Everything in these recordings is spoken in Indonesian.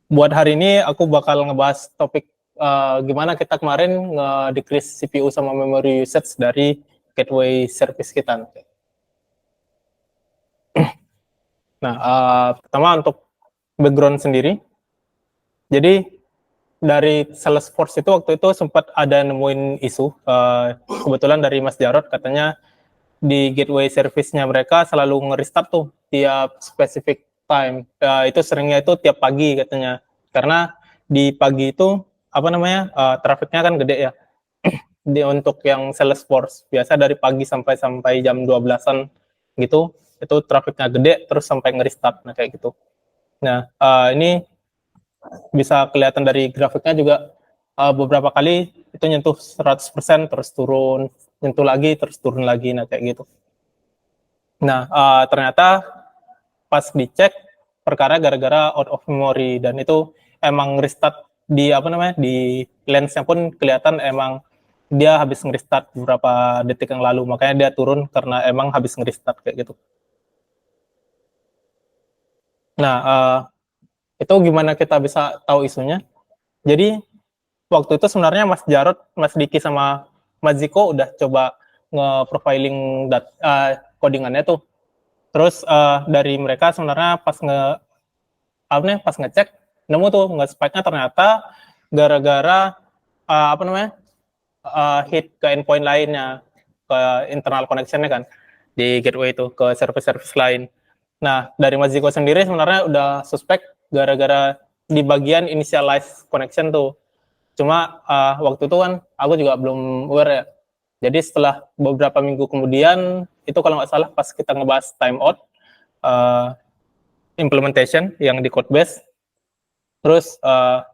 Buat hari ini aku bakal ngebahas topik gimana kita kemarin nge-decrease CPU sama memory usage dari gateway service kita. Nah, pertama untuk background sendiri. Jadi dari Salesforce itu waktu itu sempat ada nemuin isu, kebetulan dari Mas Jarod katanya di gateway service-nya mereka selalu nge-restart tuh tiap specific time. Itu seringnya itu tiap pagi katanya. Karena di pagi itu apa namanya trafficnya kan gede ya. Untuk yang Salesforce biasa dari pagi sampai jam 12-an gitu, itu trafficnya gede terus sampai nge-restart, nah kayak gitu. Nah, ini bisa kelihatan dari grafiknya juga, beberapa kali itu nyentuh 100% terus turun, nyentuh lagi terus turun lagi, nah kayak gitu. Nah, ternyata pas dicek perkara gara-gara out of memory, dan itu emang restart di apa namanya di lensnya pun kelihatan emang dia habis nge-restart beberapa detik yang lalu, makanya dia turun karena emang habis nge-restart kayak gitu. Nah, itu gimana kita bisa tahu isunya? Jadi waktu itu sebenarnya Mas Jarod, Mas Diki sama Mas Ziko udah coba nge-profiling codingannya tuh. Terus dari mereka sebenarnya pas ngecek nemu tuh nggak spike-nya ternyata gara-gara apa namanya hit ke endpoint lainnya, ke internal connection-nya kan di gateway itu ke service-service lain. Nah, dari Mas Ziko sendiri sebenarnya udah suspek gara-gara di bagian initialize connection tuh. Cuma waktu itu kan aku juga belum aware ya. Jadi setelah beberapa minggu kemudian, itu kalau nggak salah pas kita ngebahas timeout implementation yang di codebase, terus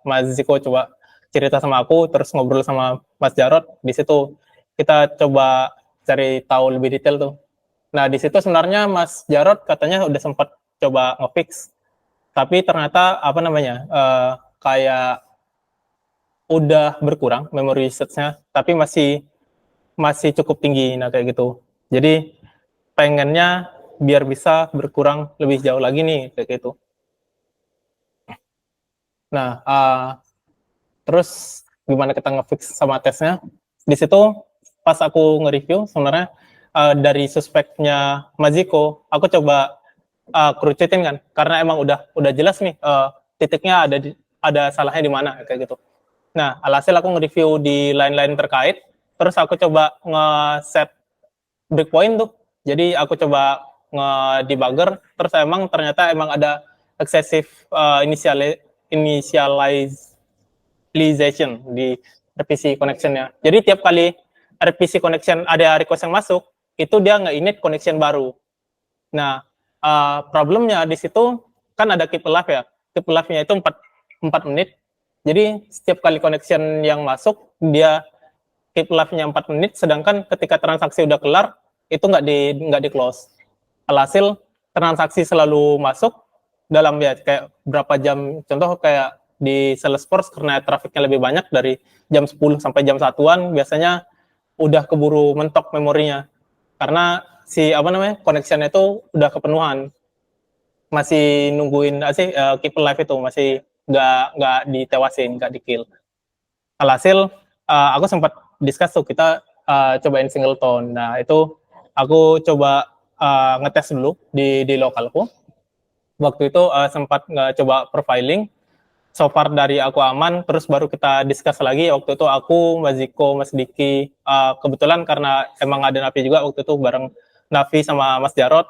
Mas Ziko coba cerita sama aku, terus ngobrol sama Mas Jarod, di situ kita coba cari tahu lebih detail tuh. Nah, di situ sebenarnya Mas Jarod katanya udah sempat coba nge-fix, tapi ternyata apa namanya kayak udah berkurang memory usage-nya, tapi masih cukup tinggi, nah kayak gitu. Jadi pengennya biar bisa berkurang lebih jauh lagi nih kayak gitu. Nah, terus gimana kita nge-fix sama tesnya? Di situ pas aku nge-review sebenarnya dari suspeknya Maziko, aku coba kerucutin kan, karena emang udah jelas nih titiknya ada salahnya di mana kayak gitu. Nah, alhasil aku nge-review di line-line terkait, terus aku coba nge-set breakpoint tuh. Jadi aku coba nge-debugger, terus ternyata ada excessive initialization di RPC connection-nya. Jadi tiap kali RPC connection ada request yang masuk, itu dia nge-init connection baru. Nah, problemnya di situ kan ada keep alive ya. Keep alive-nya itu 4 menit. Jadi setiap kali connection yang masuk, dia keep alive-nya 4 menit, sedangkan ketika transaksi udah kelar, itu nggak di close. Alhasil transaksi selalu masuk dalam ya kayak berapa jam, contoh kayak di Salesforce karena trafiknya lebih banyak dari jam 10 sampai jam 1-an, biasanya udah keburu mentok memorinya. Karena si apa namanya connection-nya itu udah kepenuhan, masih nungguin keep alive itu masih nggak ditewasin, nggak di kill. Alhasil aku sempat discuss tuh kita cobain singleton. Nah itu aku coba ngetes dulu di lokalku. Waktu itu sempat coba profiling. So far dari aku aman, terus baru kita discuss lagi. Waktu itu aku, Mas Ziko, Mas Diki, kebetulan karena emang ada Nafi juga waktu itu bareng Nafi sama Mas Jarod,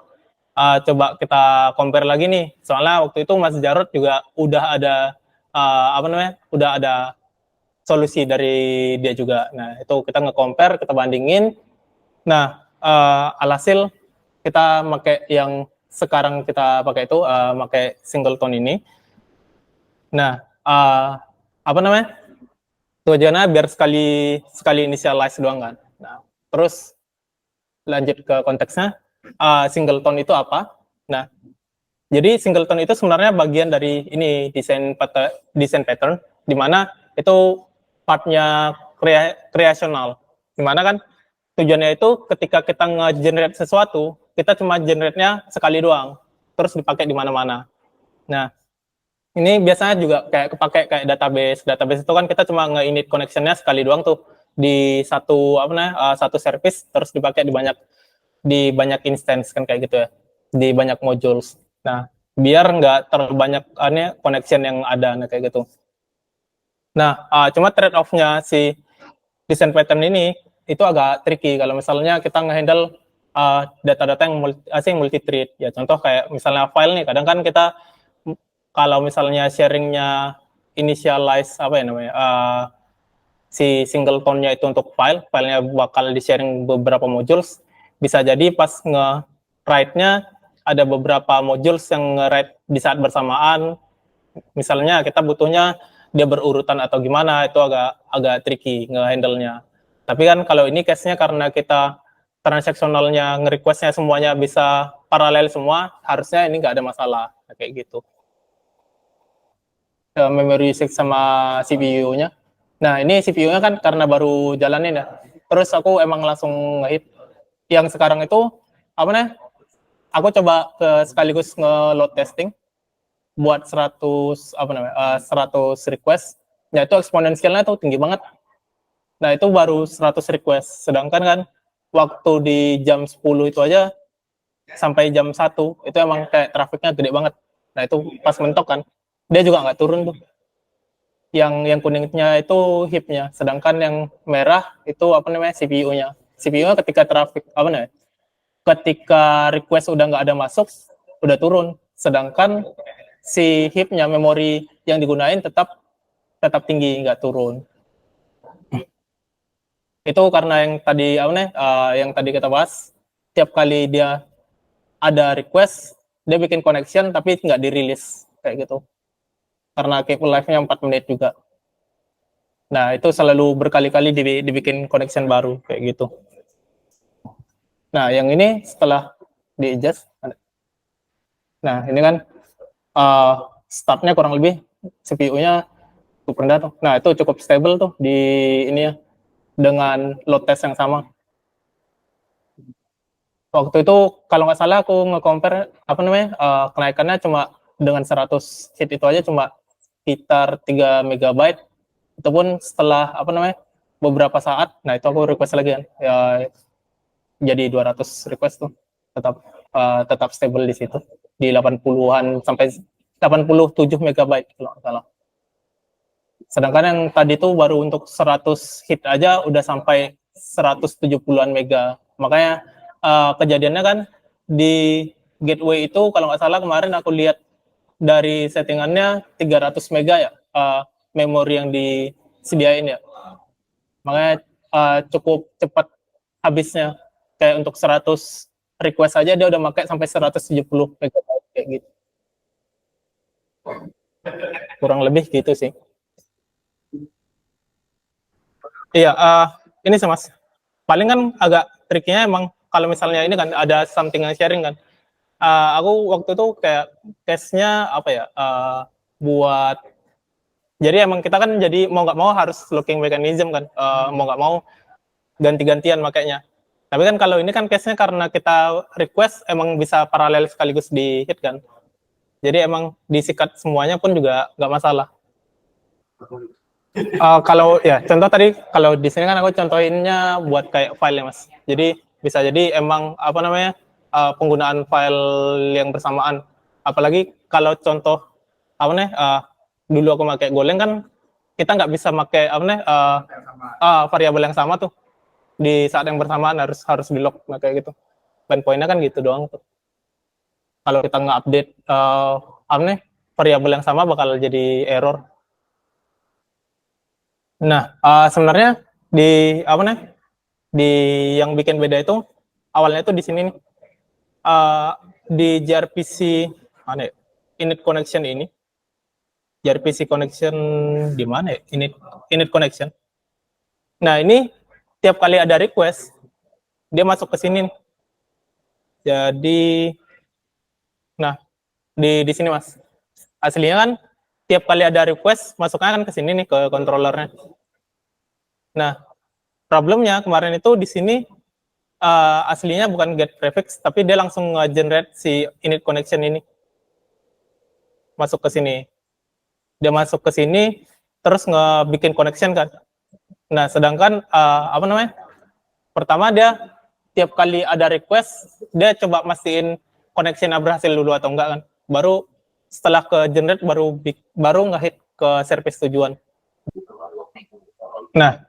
coba kita compare lagi nih. Soalnya waktu itu Mas Jarod juga udah ada udah ada solusi dari dia juga. Nah itu kita nge-compare, kita bandingin. Nah alhasil kita pakai yang sekarang kita pakai itu, pakai singleton ini. Nah, tujuannya biar sekali initialize doang kan. Nah, terus lanjut ke konteksnya, singleton itu apa? Nah, jadi singleton itu sebenarnya bagian dari ini desain pattern, di mana itu partnya kreasional. Di mana kan tujuannya itu ketika kita nge-generate sesuatu, kita cuma generate-nya sekali doang, terus dipakai di mana-mana. Nah, Ini biasanya juga kayak kepake kayak database itu kan kita cuma nge-init connection-nya sekali doang tuh di satu satu service, terus dipakai di banyak instance kan kayak gitu ya, di banyak modules. Nah, biar nggak terlalu banyak connection yang ada kayak gitu. Nah, cuma trade off-nya si desain pattern ini itu agak tricky kalau misalnya kita nge-handle data-data yang multi-thread. Ya contoh kayak misalnya file nih, kadang kan kita kalau misalnya sharingnya initialize si singleton-nya itu untuk filenya bakal di-sharing beberapa modules, bisa jadi pas nge-write-nya ada beberapa modules yang nge-write di saat bersamaan. Misalnya kita butuhnya dia berurutan atau gimana, itu agak tricky nge-handle-nya. Tapi kan kalau ini case-nya karena kita transaksionalnya nge-request-nya semuanya bisa paralel semua, harusnya ini nggak ada masalah kayak gitu. Memory usage sama CPU-nya. Nah, ini CPU-nya kan karena baru jalanin ya. Terus aku emang langsung ngehit. Yang sekarang itu aku coba sekaligus nge-load testing buat 100 request. Nah, itu eksponensialnya tuh tinggi banget. Nah, itu baru 100 request. Sedangkan kan waktu di jam 10 itu aja sampai jam 1 itu emang kayak trafiknya gede banget. Nah, itu pas mentok kan. Dia juga nggak turun tuh. Yang kuningnya itu heap-nya, sedangkan yang merah itu CPU-nya. CPU-nya ketika traffic ketika request udah nggak ada masuk, udah turun. Sedangkan si heap-nya, memori yang digunain tetap tinggi, nggak turun. Itu karena yang tadi kita bahas, tiap kali dia ada request, dia bikin connection tapi nggak dirilis kayak gitu. Karena keep life-nya 4 menit juga. Nah, itu selalu berkali-kali dibikin connection baru kayak gitu. Nah, yang ini setelah di-adjust. Nah, ini kan startnya kurang lebih CPU-nya cukup rendah tuh. Nah, itu cukup stable tuh di ini ya, dengan load test yang sama. Waktu itu kalau nggak salah aku nge-compare kenaikannya cuma dengan 100 hit itu aja cuma sekitar 3 MB. Itu pun setelah beberapa saat. Nah, itu aku request lagi kan. Ya jadi 200 request tuh tetap stable di situ di 80-an sampai 87 MB kalau nggak salah. Sedangkan yang tadi tuh baru untuk 100 hit aja udah sampai 170-an mega. Makanya kejadiannya kan di gateway itu kalau nggak salah kemarin aku lihat dari settingannya 300 mega ya memori yang disediain ya. Makanya cukup cepat habisnya. Kayak untuk 100 request aja dia udah pakai sampai 170 megabyte kayak gitu. Kurang lebih gitu sih. Iya, ini sih Mas. Paling kan agak triknya emang kalau misalnya ini kan ada something yang sharing kan. Aku waktu itu kayak case-nya buat jadi emang kita kan jadi mau nggak mau harus looking mechanism kan, mau nggak mau ganti-gantian makanya. Tapi kan kalau ini kan case-nya karena kita request emang bisa paralel sekaligus di hit kan. Jadi emang disikat semuanya pun juga nggak masalah. Kalau ya contoh tadi kalau di sini kan aku contohinnya buat kayak file ya Mas. Jadi bisa jadi emang penggunaan file yang bersamaan. Apalagi kalau contoh dulu aku pakai Golang kan kita nggak bisa pakai variabel yang sama tuh di saat yang bersamaan harus di lock kayak gitu. Dan poinnya kan gitu doang tuh. Kalau kita nggak update variabel yang sama bakal jadi error. Nah, sebenarnya di yang bikin beda itu awalnya itu di sini nih. Di gRPC init connection ini. gRPC connection di mana ya? Init connection. Nah, ini tiap kali ada request dia masuk ke sini nih. Jadi nah, di sini Mas. Aslinya kan tiap kali ada request masuknya kan ke sini nih ke controllernya. Nah, problemnya kemarin itu di sini aslinya bukan get prefix tapi dia langsung generate si init connection ini masuk ke sini. dia masuk ke sini terus ngebikin connection kan. Nah, sedangkan apa namanya? Pertama dia tiap kali ada request dia coba mastiin connection berhasil dulu atau enggak kan. Baru setelah ke generate baru nge-hit ke service tujuan. Nah,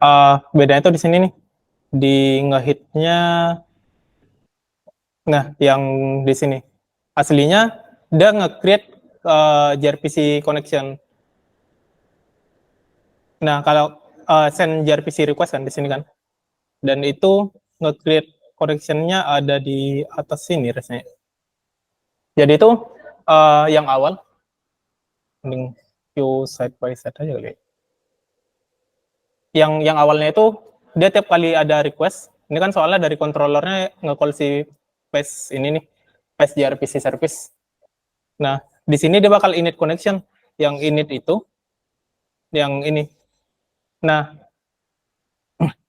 bedanya itu di sini nih. Di nge-hitnya, nah yang di sini. Aslinya dia nge-create gRPC connection. Nah, kalau send gRPC request kan di sini kan. Dan itu nge-create connection-nya ada di atas sini rasanya. Jadi itu yang awal. Mending view side by side aja kali. Yang awalnya itu dia tiap kali ada request, ini kan soalnya dari controllernya nge-call si paste ini nih, paste gRPC service. Nah, di sini dia bakal init connection, yang init itu, yang ini. Nah,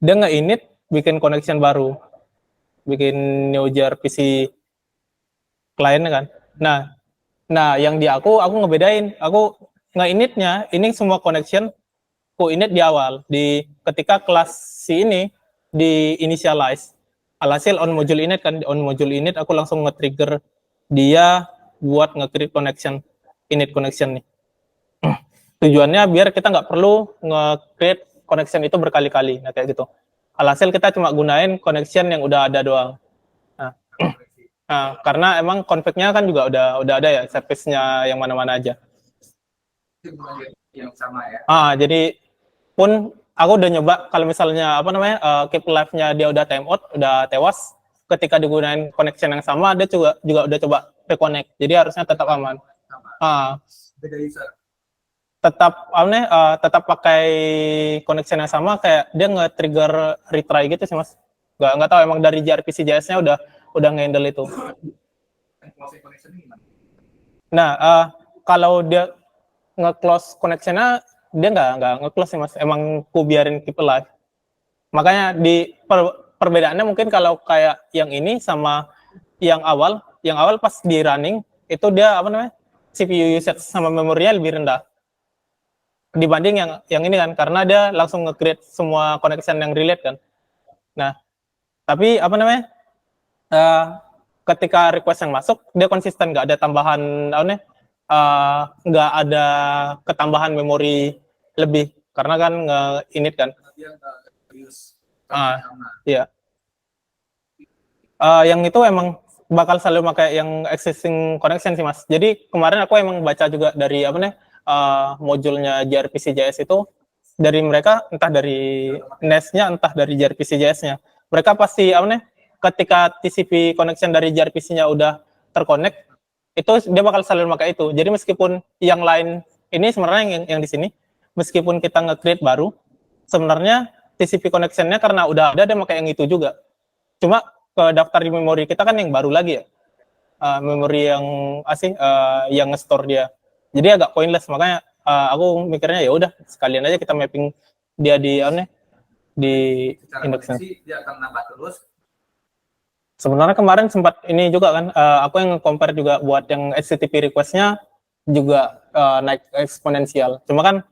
dia nge-init, bikin connection baru, bikin new gRPC client kan. Nah, yang di aku ngebedain, aku nge-initnya, ini semua connection ku init di awal, ketika kelas si ini di initialize. Alhasil on module init kan, on module init aku langsung nge-trigger dia buat nge-create connection, init connection nih. Tujuannya biar kita nggak perlu nge-create connection itu berkali-kali, nah kayak gitu. Alhasil kita cuma gunain connection yang udah ada doang. Nah, karena emang config-nya kan juga udah ada ya, service-nya yang mana-mana aja. Yang sama ya. Jadi pun aku udah nyoba kalau misalnya apa namanya keep live-nya dia udah time out, udah tewas, ketika digunain connection yang sama dia juga udah coba reconnect, jadi harusnya tetap aman. Beda user. Tetap pakai connection yang sama, kayak dia nge-trigger retry gitu sih mas. Nggak tahu emang dari gRPC JS-nya udah nge-handle itu. Nah, kalau dia nge-close connection-nya, dia nggak nge-close sih mas, emang ku biarin keep alive. Makanya di perbedaannya mungkin kalau kayak yang ini sama yang awal pas di running itu dia apa namanya CPU usage sama memorinya lebih rendah dibanding yang ini kan, karena dia langsung nge-create semua connection yang relate kan. Nah, tapi apa namanya ketika request yang masuk dia konsisten, nggak ada tambahan nggak ada ketambahan memori lebih, karena kan nge-init kan. Iya. Yang itu emang bakal selalu pakai yang existing connection sih mas. Jadi kemarin aku emang baca juga dari modulnya gRPC JS itu, dari mereka entah dari NAS-nya entah dari gRPC JS-nya, mereka pasti ketika TCP connection dari gRPC-nya udah terconnect, itu dia bakal selalu pakai itu. Jadi meskipun yang lain ini sebenarnya yang di sini, meskipun kita nge-create baru, sebenarnya TCP connection-nya karena udah ada dia pakai yang itu juga. Cuma ke daftar di memori kita kan yang baru lagi ya, memori yang yang nge-store dia. Jadi agak pointless, makanya aku mikirnya ya udah sekalian aja kita mapping dia di indeksnya. Dia akan nambah terus. Sebenarnya kemarin sempat ini juga kan, aku yang compare juga buat yang HTTP request-nya juga naik eksponensial. Cuma kan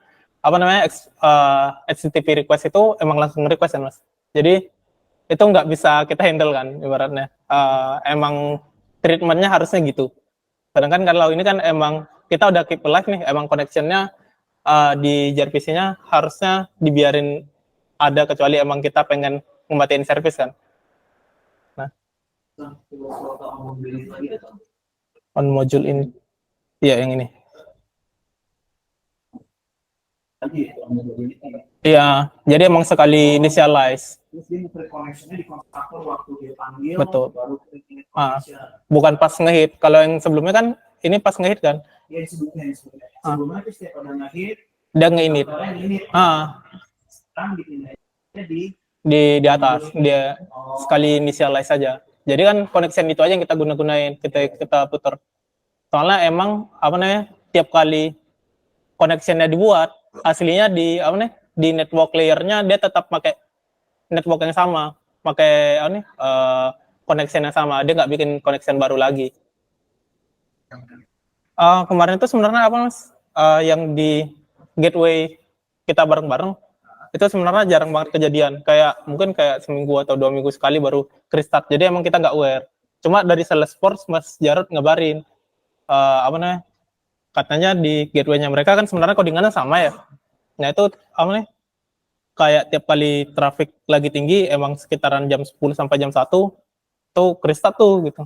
HTTP request itu emang langsung request kan mas. Jadi itu nggak bisa kita handle kan ibaratnya. Emang treatment-nya harusnya gitu. Sedangkan kalau ini kan emang kita udah keep alive nih, emang connection-nya di gRPC-nya harusnya dibiarin ada, kecuali emang kita pengen ngematiin service kan. On module ini, iya yang ini. Iya, jadi emang sekali initialize. Betul. Bukan pas ngehit. Kalau yang sebelumnya kan ini pas ngehit kan? Iya, sebelumnya itu setiap ada ngehit, dia nge-init. Di atas, dia sekali initialize saja. Jadi kan connection itu aja yang kita gunain, kita putar. Soalnya emang tiap kali connection-nya dibuat, aslinya di network layer-nya dia tetap pakai network yang sama, pakai connection yang sama, dia nggak bikin connection baru lagi. Kemarin itu sebenarnya apa mas? Yang di gateway kita bareng-bareng, itu sebenarnya jarang banget kejadian. Kayak mungkin kayak seminggu atau 2 minggu sekali baru restart. Jadi emang kita nggak aware. Cuma dari Salesforce Mas Jarod ngabarin apa namanya? Katanya di gateway-nya mereka kan sebenarnya codingannya sama ya. Nah itu apa namanya? Kayak tiap kali traffic lagi tinggi emang sekitaran jam 10 sampai jam 1 tuh restart tuh gitu.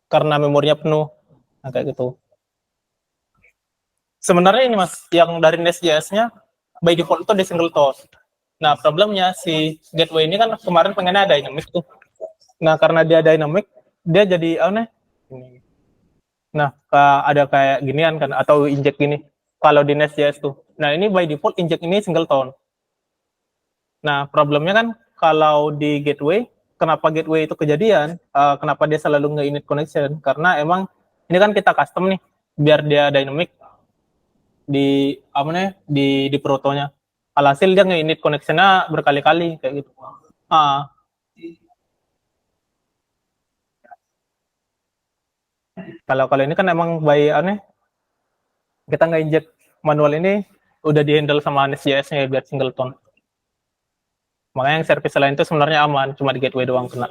Karena memorinya penuh. Nah, kayak gitu. Sebenarnya ini Mas, yang dari Nest.js-nya by default itu di singleton. Nah, problemnya si gateway ini kan kemarin pengennya dynamic tuh. Nah, karena dia dynamic, dia jadi aneh. Nah, ada kayak ginian kan atau inject gini. Kalau di Nest.js tuh. Nah, ini by default inject ini singleton. Nah, problemnya kan kalau di gateway, kenapa gateway itu kejadian? Kenapa dia selalu nge-init connection? Karena emang ini kan kita custom nih, biar dia dynamic di apa nih di protonya. Alhasil dia nge-init connection-nya berkali-kali kayak gitu. Kalau ini kan emang by aneh kita nggak inject manual ini udah di-handle sama Nest.js-nya biar singleton. Makanya yang service lain itu sebenarnya aman, cuma di gateway doang kena.